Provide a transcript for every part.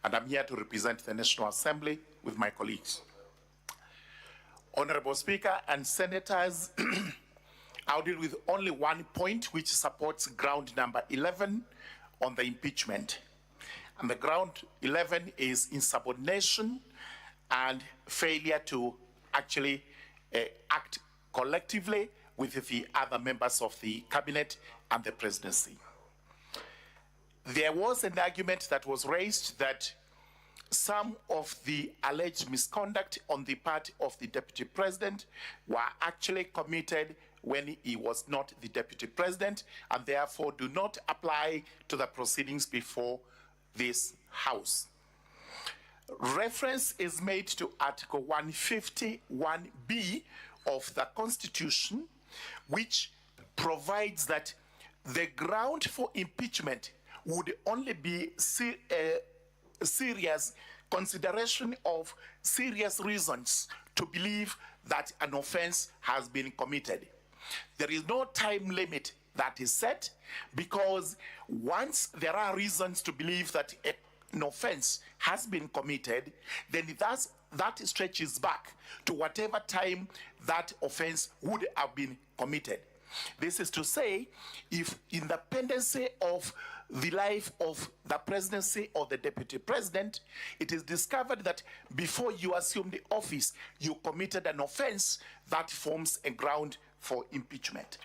and I'm here to represent the National Assembly with my colleagues. Honorable Speaker and Senators, I'll deal with only one point which supports ground number 11 on the impeachment. And the ground 11 is insubordination and failure to actually act collectively with the other members of the cabinet and the presidency. There was an argument that was raised that some of the alleged misconduct on the part of the deputy president were actually committed when he was not the deputy president and therefore do not apply to the proceedings before this House. Reference is made to Article 151B of the Constitution, which provides that the ground for impeachment would only be serious consideration of serious reasons to believe that an offense has been committed. There is no time limit that is set, because once there are reasons to believe that an offense has been committed, then that stretches back to whatever time that offense would have been committed. This is to say, if in the pendency of the life of the presidency or the deputy president, it is discovered that before you assume the office, you committed an offense, that forms a ground for impeachment.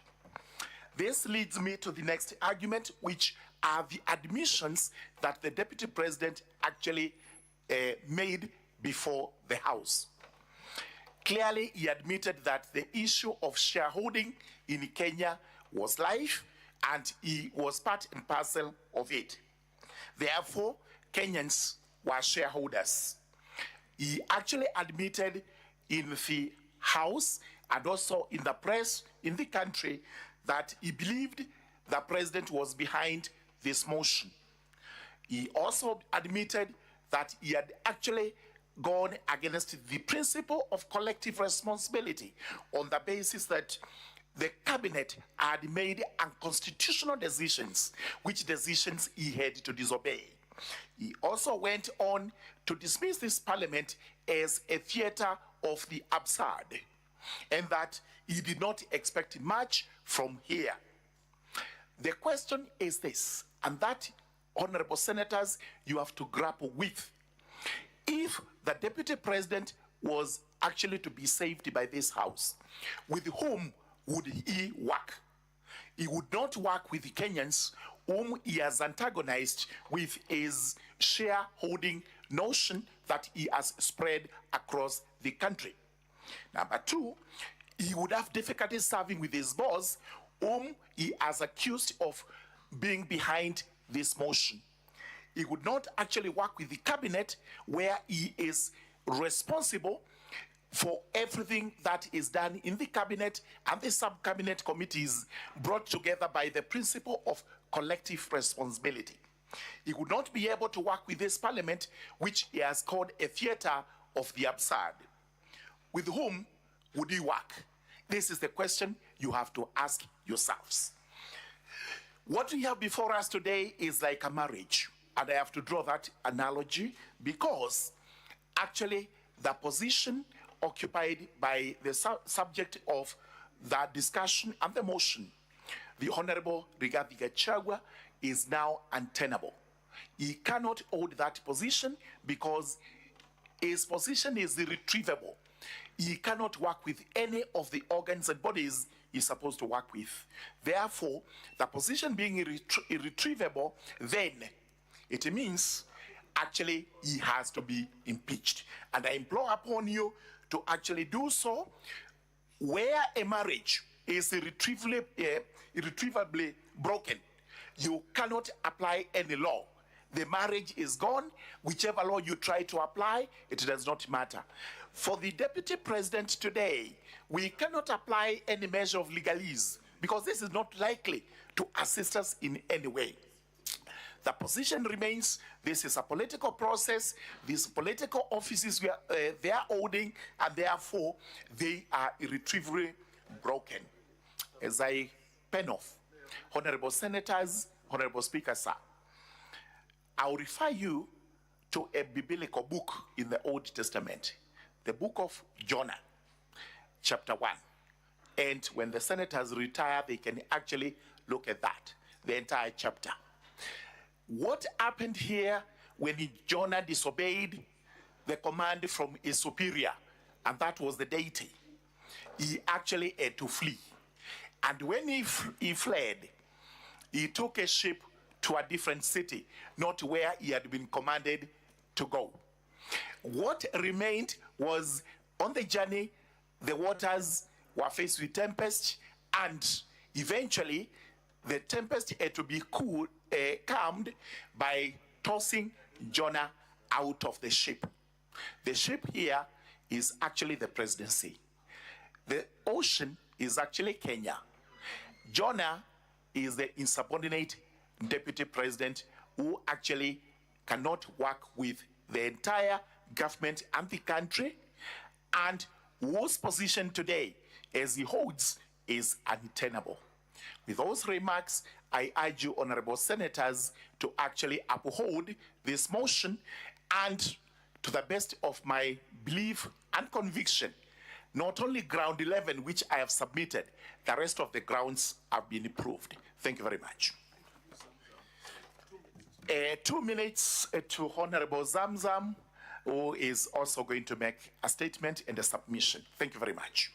This leads me to the next argument, which are the admissions that the deputy president actually made before the House. Clearly, he admitted that the issue of shareholding in Kenya was live, and he was part and parcel of it. Therefore, Kenyans were shareholders. He actually admitted in the House and also in the press in the country that he believed the president was behind this motion. He also admitted that he had actually gone against the principle of collective responsibility on the basis that the cabinet had made unconstitutional decisions, which decisions he had to disobey. He also went on to dismiss this parliament as a theater of the absurd, and that he did not expect much from here. The question is this, and that, honorable senators, you have to grapple with. If the deputy president was actually to be saved by this House, with whom would he work? He would not work with the Kenyans whom he has antagonized with his shareholding notion that he has spread across the country. Number two, he would have difficulty serving with his boss, whom he has accused of being behind this motion. He would not actually work with the cabinet, where he is responsible for everything that is done in the cabinet and the sub-cabinet committees brought together by the principle of collective responsibility. He would not be able to work with this parliament, which he has called a theater of the absurd. With whom would he work? This is the question you have to ask yourselves. What we have before us today is like a marriage, and I have to draw that analogy because actually the position occupied by the subject of the discussion and the motion, the Honorable Rigathi Gachagua, is now untenable. He cannot hold that position because his position is irretrievable. He cannot work with any of the organs and bodies he's supposed to work with. Therefore, the position being irretrievable, then it means actually he has to be impeached. And I implore upon you to actually do so. Where a marriage is irretrievably broken, you cannot apply any law. The marriage is gone. Whichever law you try to apply, it does not matter. For the deputy president today, we cannot apply any measure of legalese because this is not likely to assist us in any way. The position remains, this is a political process, these political offices they are holding, and therefore they are irretrievably broken. As I pen off, honorable senators, honorable speaker, sir, I will refer you to a biblical book in the Old Testament, the book of Jonah, chapter 1. And when the senators retire, they can actually look at that, the entire chapter. What happened here when Jonah disobeyed the command from his superior, and that was the deity? He actually had to flee. And when he fled, he took a ship to a different city, not where he had been commanded to go. What remained was, on the journey, the waters were faced with tempest, and eventually the tempest had to be calmed by tossing Jonah out of the ship. The ship here is actually the presidency. The ocean is actually Kenya. Jonah is the insubordinate deputy president who actually cannot work with the entire government and the country, and whose position today, as he holds, is untenable. With those remarks, I urge you, honorable senators, to actually uphold this motion, and to the best of my belief and conviction, not only ground 11, which I have submitted, the rest of the grounds have been approved. Thank you very much. 2 minutes to Honorable Zamzam, who is also going to make a statement and a submission. Thank you very much.